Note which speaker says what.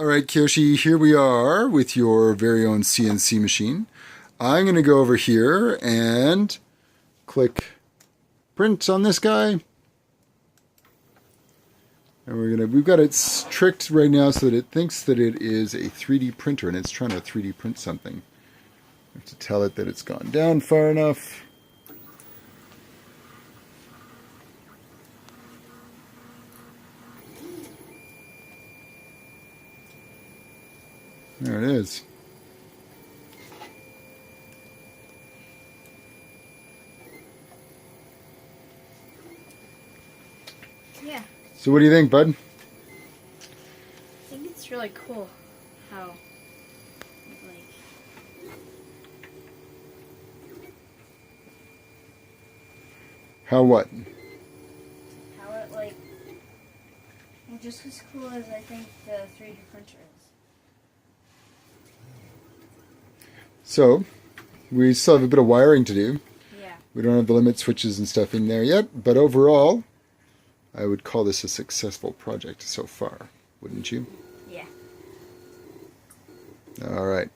Speaker 1: All right, Kiyoshi, here we are with your very own CNC machine. I'm going to go over here and click print on this guy. And we've got it tricked right now so that it thinks that it is a 3D printer and it's trying to 3D print something. I have to tell it that it's gone down far enough. There it is.
Speaker 2: Yeah.
Speaker 1: So what do you think, bud?
Speaker 2: I think it's really cool how, like...
Speaker 1: How what?
Speaker 2: How it, like... Well, just as cool as I think the 3D printer is.
Speaker 1: So, we still have a bit of wiring to do.
Speaker 2: Yeah.
Speaker 1: We don't have the limit switches and stuff in there yet, but overall, I would call this a successful project so far, wouldn't you?
Speaker 2: Yeah.
Speaker 1: All right.